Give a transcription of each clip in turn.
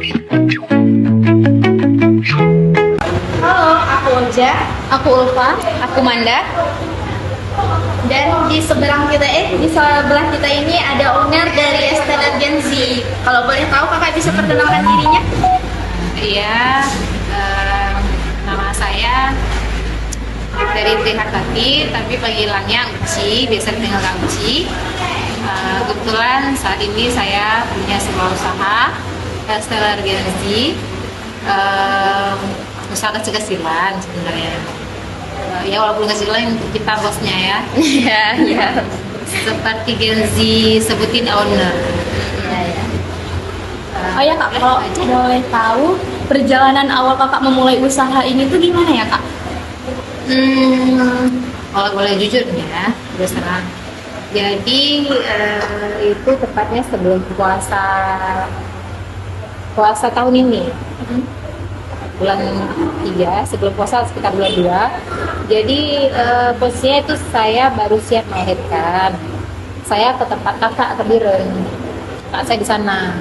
Halo, aku Oja. Aku Ulfa. Aku Manda. Dan di seberang kita, di sebelah kita ini ada owner dari Esteller Gen Z. Kalau boleh tahu, kakak bisa perkenalkan dirinya? Iya, nama saya dari Trihartati, tapi panggilannya Uci, biasa dipanggil Kak Uci. Kebetulan saat ini saya punya sebuah usaha, Esteller Gen Z, usaha kecil-kecilan sebenarnya. Ya walaupun kecilan kita bosnya ya. Iya, iya. Seperti Gen Z sebutin owner. Oh ya Kak, kalau boleh tahu perjalanan awal Kakak memulai usaha ini tuh gimana ya Kak? Kalau boleh jujur nih ya, terus terang. Jadi itu tepatnya sebelum puasa tahun ini, bulan 3, sebelum puasa sekitar bulan 2. Jadi posisinya itu saya baru siap melahirkan. Saya ke tempat kakak ke Biren, kakak saya di sana.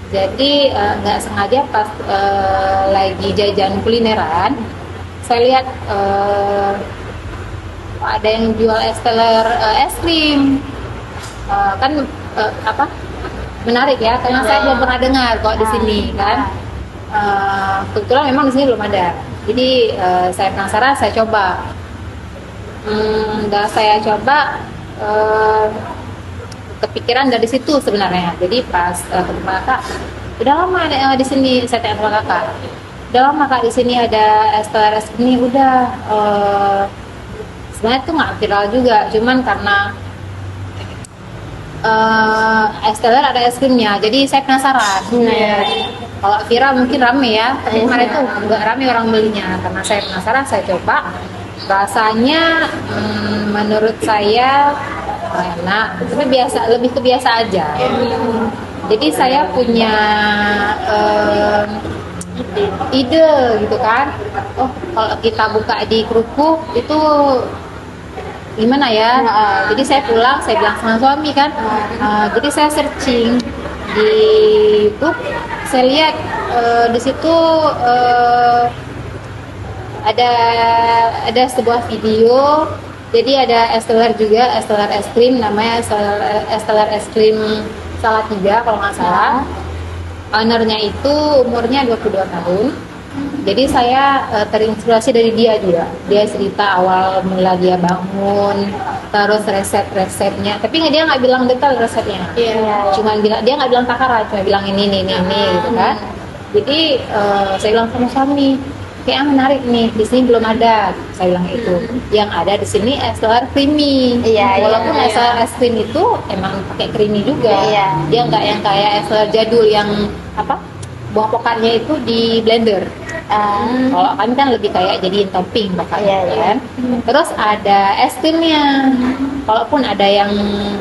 Jadi nggak sengaja pas lagi jajan kulineran, saya lihat ada yang jual Esteller es krim. Kan menarik ya, karena saya belum pernah dengar kok di sini kan. Kebetulan memang di sini belum ada. Jadi saya penasaran, saya coba. Saya coba, kepikiran dari situ sebenarnya. Jadi pas ketemu kakak, udah lama di sini, saya tanya sama kakak, udah lama kak di sini ada Esteller es krim. Udah, sebenarnya itu nggak viral juga, cuman karena Esteller ada es krimnya, jadi saya penasaran. Kalau viral mungkin rame ya, tapi kemarin tuh nggak rame orang belinya, karena saya penasaran, saya coba. Rasanya menurut saya enak, tapi lebih ke biasa aja. Jadi saya punya ide gitu kan, oh kalau kita buka di kerupuk itu gimana ya. Jadi saya pulang, saya bilang sama suami kan, jadi saya searching di YouTube, saya lihat di situ ada sebuah video. Jadi ada Esteller juga, Esteller es krim, namanya Esteller es krim Salatiga kalau nggak salah. Ownernya itu umurnya 22 tahun. Jadi saya terinspirasi dari dia juga. Dia cerita awal mula dia bangun, terus resep-resepnya. Tapi dia nggak bilang detail resepnya. Cuman bilang, dia nggak bilang takaran, cuma bilang ini gitu kan. Jadi saya bilang sama suami, kayak menarik nih, di sini belum ada. Saya bilang itu. Yang ada di sini Esteller creamy. Walaupun Esteller es krim itu emang pakai creamy juga. Dia nggak yang kayak Esteller jadul yang buah pokannya itu di blender. Kalau kami kan lebih kayak jadiin topping pokannya kan. Terus ada es krimnya. Kalaupun ada yang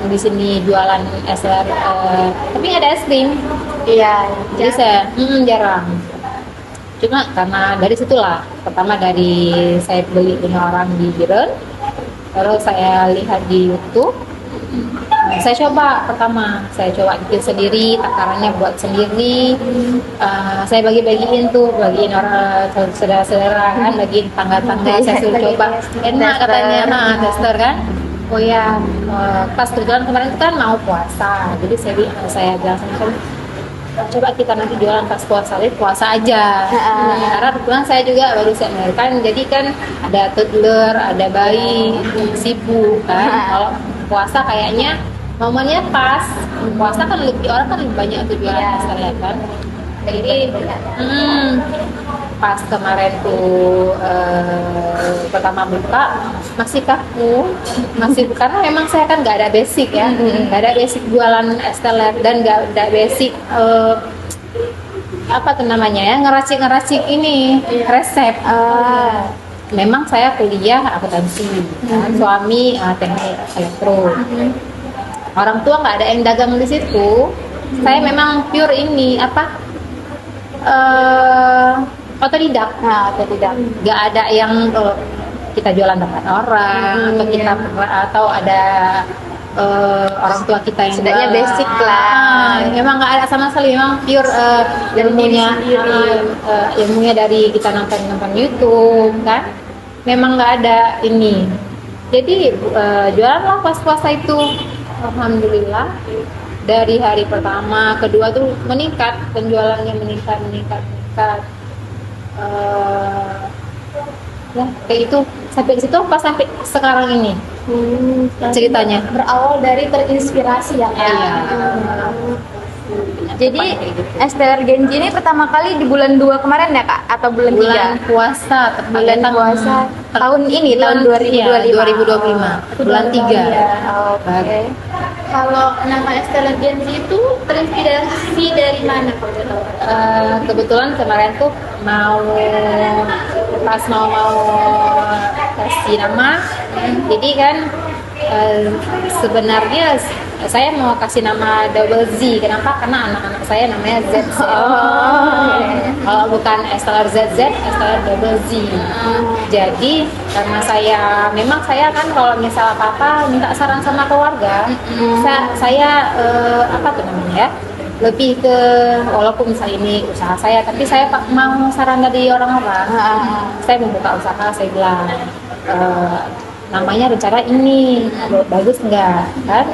di sini jualan Esteller, tapi nggak ada es krim. Jadi saya jarang. Cuma karena dari situlah, pertama dari saya beli punya orang di Biren, terus saya lihat di YouTube. Saya coba bikin sendiri, takarannya buat sendiri. Saya bagiin orang saudara-saudara kan, bagiin tangga-tangga. Saya suruh coba, enak katanya, tester kan. Oh ya, pas kebetulan kemarin itu kan mau puasa, jadi saya bilang sama suami, coba kita nanti jualan pas puasa aja. Karena kebetulan saya juga baru siap melahirkan, jadi kan ada toddler, ada bayi, sibuk kan. Kalau puasa kayaknya momennya pas. Puasa kan orang kan lebih banyak tuh jualan Esteller kan. Jadi pas kemarin tuh pertama buka masih kaku, karena memang saya kan nggak ada basic ya, nggak ada basic jualan Esteller dan nggak ada basic ngeracik ini resep. Memang saya kuliah akuntansi, suami teknik elektro. Orang tua nggak ada yang dagang di situ. Saya memang pure ini otodidak. Nggak ada yang kita jualan depan orang atau ada orang tua kita yang Setidaknya jualan. basic lah. Memang nggak ada sama sekali, memang pure ilmunya dari kita nonton YouTube kan, memang nggak ada ini. Jadi jualan lah pas puasa itu, alhamdulillah dari hari pertama, kedua tuh meningkat, penjualannya meningkat. Ya kayak itu sampai situ pas sampai sekarang ini ceritanya. Berawal dari terinspirasi ya Kak? Iya. Jadi Esteller Genji ini pertama kali di bulan 2 kemarin ya Kak? Atau bulan 3? Bulan puasa, Bulan puasa tahun ini, tahun 2025. bulan 3. Oke. Kalau nama Esteller Genji itu terinspirasi dari mana Kak? Kebetulan kemarin tuh pas mau kasih nama, jadi kan sebenarnya saya mau kasih nama Double Z. Kenapa? Karena anak-anak saya namanya ZZ. Kalau bukan Esteller ZZ, Esteller Double Z. Jadi karena memang saya kan kalau misal apa-apa minta saran sama keluarga, saya apa tuh namanya ya? Lebih ke walaupun misalnya ini usaha saya, tapi saya mau saran dari orang-orang. Saya membuka usaha, saya bilang namanya rencana ini bagus nggak kan?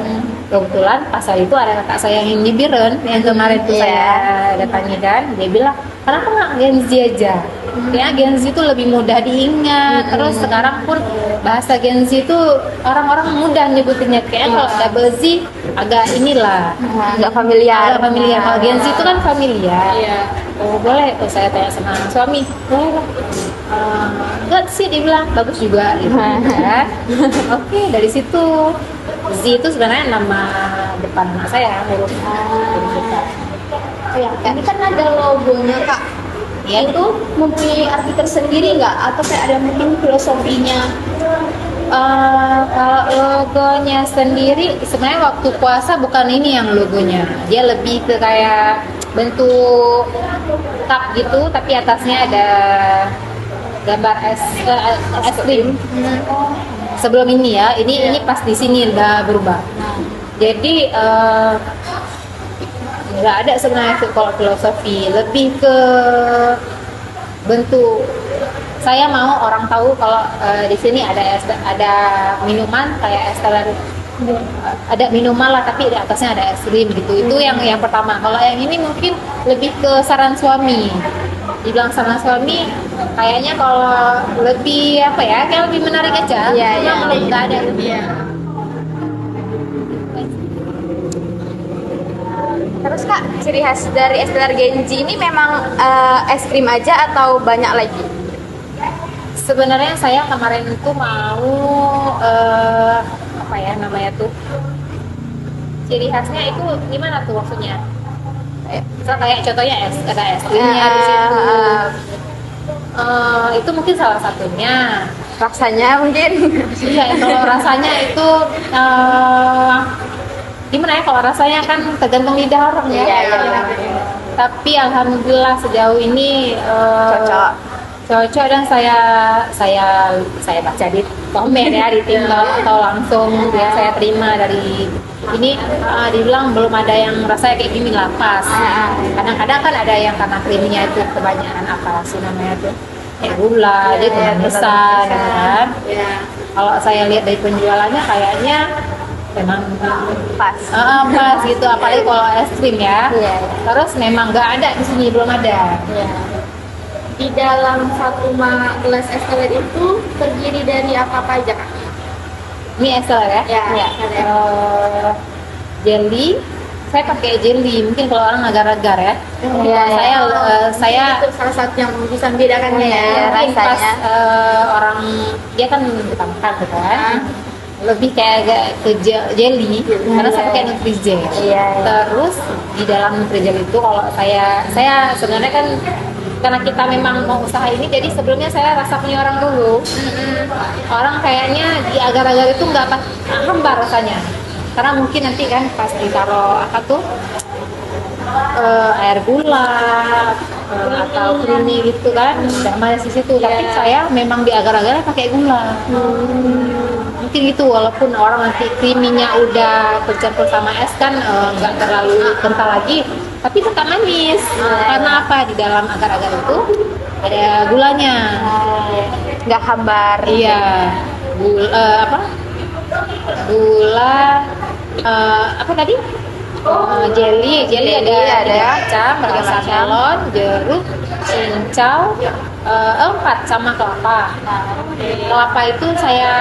Kebetulan pas hari itu ada kakak saya yang di Biren yang kemarin tuh saya datangi kan, dia bilang kenapa nggak Gen Z aja? Ya Gen Z itu lebih mudah diingat. Terus sekarang pun bahasa Gen Z itu orang-orang mudah nyebutinnya, kayak kalau double Z agak inilah Nggak familiar. agak familiar. Kalau Gen Z itu kan familiar. Oh boleh, tuh saya tanya sama suami, boleh lah. Enggak sih, dibilang bagus juga gitu ya. Oke, dari situ Z itu sebenarnya nama depan anak saya, huruf depan. Oh ya, ini kan ada logonya Kak. Ya. Itu mempunyai arti tersendiri nggak? Atau kayak ada mungkin filosofinya? Kalau logonya sendiri sebenarnya waktu puasa bukan ini yang logonya, dia lebih ke kayak bentuk cup gitu, tapi atasnya ada gambar es krim. Sebelum ini ya, ini pas di sini udah berubah. Jadi nggak ada sebenarnya kalau filosofi, lebih ke bentuk. Saya mau orang tahu kalau di sini ada minuman kayak Esteller, ada minuman lah tapi di atasnya ada es krim gitu. Itu yang pertama. Kalau yang ini mungkin lebih ke saran suami. Dibilang sama suami, kayaknya kalau lebih apa ya, kayak lebih menarik aja. Cuma kalau nggak ada lebih. Terus Kak, ciri khas dari Esteller Genji ini memang es krim aja atau banyak lagi? Sebenarnya saya kemarin itu mau apa ya namanya tuh, ciri khasnya itu gimana tuh maksudnya? Kayak contohnya ada es krimnya di situ. Itu mungkin salah satunya. Rasanya mungkin. Iya, kalau rasanya itu gimana ya, kalau rasanya kan tergantung lidah orang ya. Iya. Tapi alhamdulillah sejauh ini cocok dan saya baca di komen ya, di TikTok atau langsung ya saya terima dari ini, dibilang belum ada yang rasanya kayak gini lah, pas. Kadang-kadang kan ada yang karena krimnya itu kebanyakan apa sih namanya tuh, kayak gula, dia kepedesan kan. Kalau saya lihat dari penjualannya kayaknya memang Pas. pas gitu, apalagi kalau es krim ya. Terus memang nggak ada di sini, belum ada. Di dalam satu gelas Esteller itu terdiri dari apa aja Kak? Ini Esteller ya? Ya. Jelly, saya pakai jelly. Mungkin kalau orang agar-agar ya. Saya Itu salah satu yang bisa membedakannya ya. mungkin pas rasanya. orang dia kan bukan makan gitu kan. Lebih kayak agak ke jelly, karena saya pakai Nutrijel. Terus di dalam Nutrijel itu kalau saya sebenarnya kan karena kita memang mau usaha ini, jadi sebelumnya saya rasa punya orang dulu. Orang kayaknya di agar-agar itu nggak hambar rasanya, karena mungkin nanti kan pas ditaruh apa tuh air gula, atau creamy gitu kan, nggak manis di situ. Tapi saya memang di agar-agarnya pakai gula. Mungkin gitu, walaupun orang nanti creaminya udah bercampur sama es kan nggak terlalu kental lagi, tapi tetap manis. Karena apa? Di dalam agar-agar itu ada gulanya. Nggak hambar. Iya, apa? Gula apa tadi? Jelly ada macam, melon, jeruk, cincau, 4 sama kelapa. Kelapa itu saya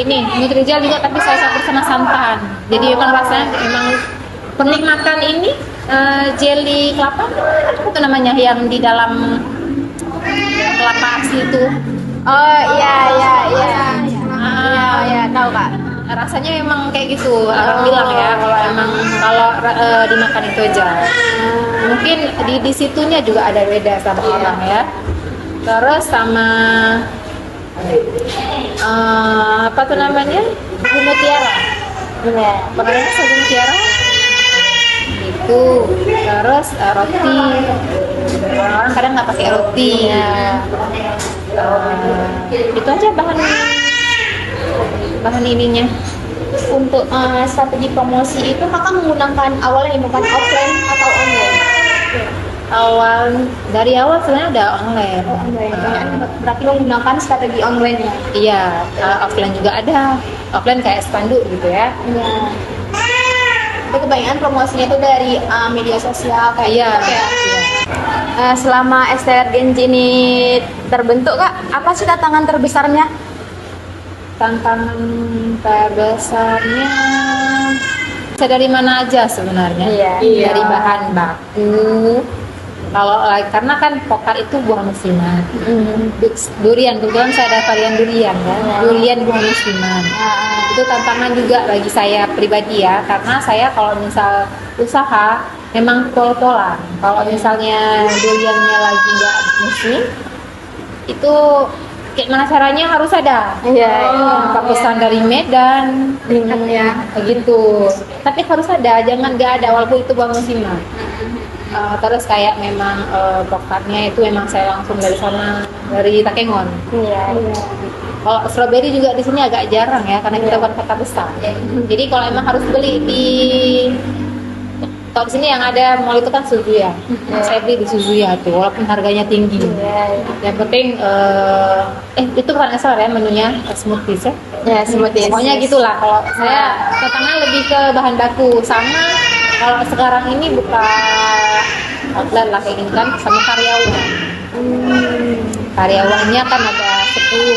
ini Nutrijel juga, tapi saya campur sama santan. Jadi memang rasanya memang penikmatan ini jelly kelapa apa itu namanya yang di dalam kelapa asli itu. Oh iya. Tahu Kak. Rasanya memang kayak gitu, orang bilang ya, kalau dimakan itu aja. Mungkin di situnya juga ada beda sama orang ya. Terus sama apa tuh namanya, buku mutiara. Pernah dengar buku mutiara? Itu. Terus roti. Orang kadang nggak pakai roti. Itu aja bahan ininya. Untuk strategi promosi itu kakak menggunakan awalnya menggunakan offline atau online? Dari awal sebenarnya ada online. Berarti menggunakan strategi online ya? Iya, offline juga ada. Offline kayak spanduk gitu ya. Iya. Tapi kebanyakan promosinya itu dari media sosial kayak Iya. gitu ya? Selama STR Genji ini terbentuk Kak, apa sih tantangan terbesarnya? Tantangan terbesarnya bisa dari mana aja sebenarnya. Iya. Dari bahan baku. Kalau karena kan pokar itu buah musiman. Durian, kebetulan saya ada varian durian ya. Durian buah musiman. Itu tantangan juga bagi saya pribadi ya, karena saya kalau misal usaha memang pol-polan. Kalau misalnya duriannya lagi nggak musim, itu kayak mana caranya harus ada. Pesan dari Medan, gitu. Tapi harus ada, jangan nggak ada walaupun itu buah musiman. Terus kayak memang pokarnya itu memang saya langsung dari sana, dari Takengon. Kalau strawberry juga di sini agak jarang ya, karena kita bukan kota besar. Jadi kalau emang harus beli kalau di sini yang ada mall itu kan Suzuya. Saya beli di Suzuya tuh, walaupun harganya tinggi. Yang penting itu bukan asal ya menunya, smoothies ya. Smoothies. Pokoknya gitulah. Kalau saya tantangan lebih ke bahan baku, sama kalau sekarang ini buka outlet lah kayak gini kan, sama karyawan. Karyawannya kan ada 10.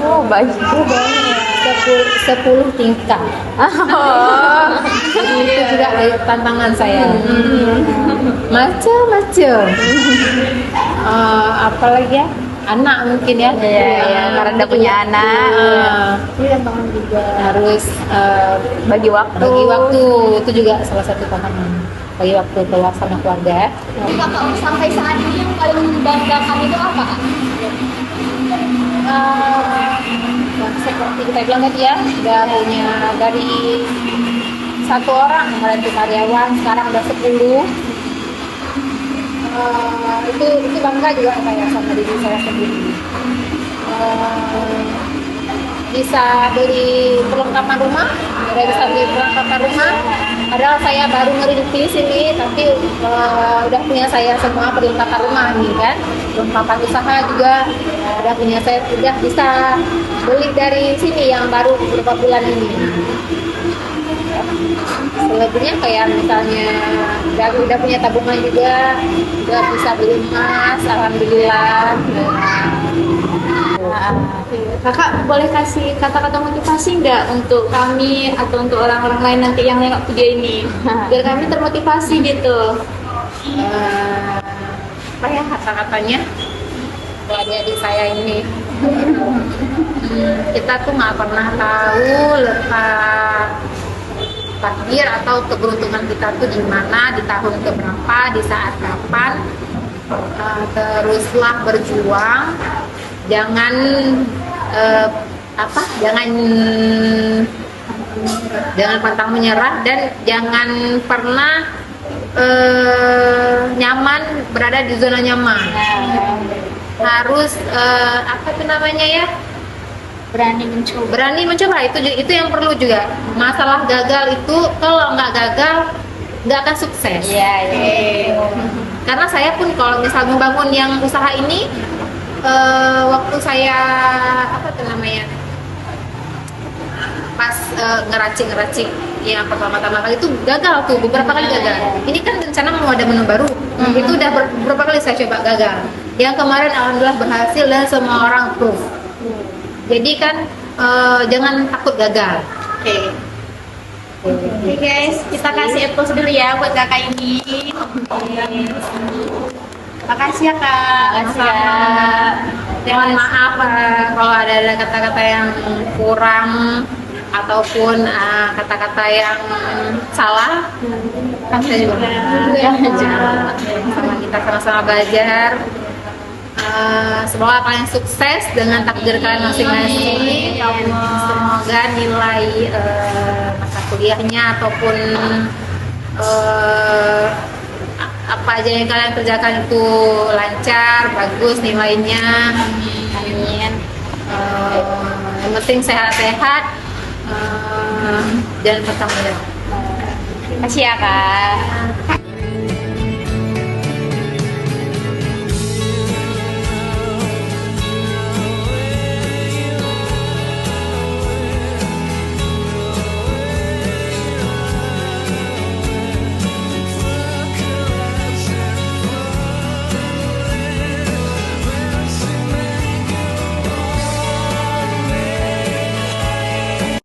Oh, banyak. 10 tingkat. Jadi itu juga tantangan saya. Macam-macam. Apalagi ya? Anak mungkin ya. Karena udah punya anak. Ini tantangan juga. Harus Bagi waktu. itu juga salah satu tantangan. Bagi waktu keluar sama keluarga. Jadi kakak sampai saat ini yang paling membanggakan itu apa Kak? Seperti kita bilang tadi ya, udah punya dari 1 orang kemarin tuh karyawan, sekarang udah 10. Itu bangga juga saya sama diri saya sendiri. Bisa beli perlengkapan rumah, padahal saya baru ngerintis ini, tapi udah punya saya semua perlengkapan rumah nih kan, perlengkapan usaha juga udah punya saya, udah bisa beli dari sini yang baru beberapa bulan ini. Selebihnya kayak misalnya udah punya tabungan juga, udah bisa beli emas, alhamdulillah. Kakak boleh kasih kata-kata motivasi nggak untuk kami atau untuk orang-orang lain nanti yang nengok video ini, biar kami termotivasi gitu. Apa ya kata-katanya buat adik saya ini? Kita tuh nggak pernah tahu letak takdir atau keberuntungan kita tuh di mana, di tahun keberapa, di saat kapan. Teruslah berjuang, jangan jangan pantang menyerah, dan jangan pernah nyaman berada di zona nyaman. Harus apa tuh namanya ya? Berani mencoba, itu yang perlu juga. Masalah gagal itu, kalau nggak gagal nggak akan sukses. Karena saya pun kalau misal membangun yang usaha ini, waktu saya apa tuh namanya, pas ngeracik yang pertama-tama kali itu gagal tuh, beberapa kali gagal. Ini kan rencana mau ada menu baru, itu udah beberapa kali saya coba gagal. Yang kemarin alhamdulillah berhasil dan semua orang approve. Jadi kan jangan takut gagal. Oke guys, kita kasih applause dulu ya buat kakak ini. Makasih ya kak. Jangan maaf kalau ada kata-kata yang kurang ataupun kata-kata yang salah. Kan saya juga sama kita sama-sama belajar. Semoga kalian sukses dengan takdir kalian masing-masing. Semoga nilai masa kuliahnya ataupun apa aja yang kalian kerjakan itu lancar, bagus nilainya. Amin. Yang penting sehat-sehat dan bertanggung jawab. Terima kasih ya kak.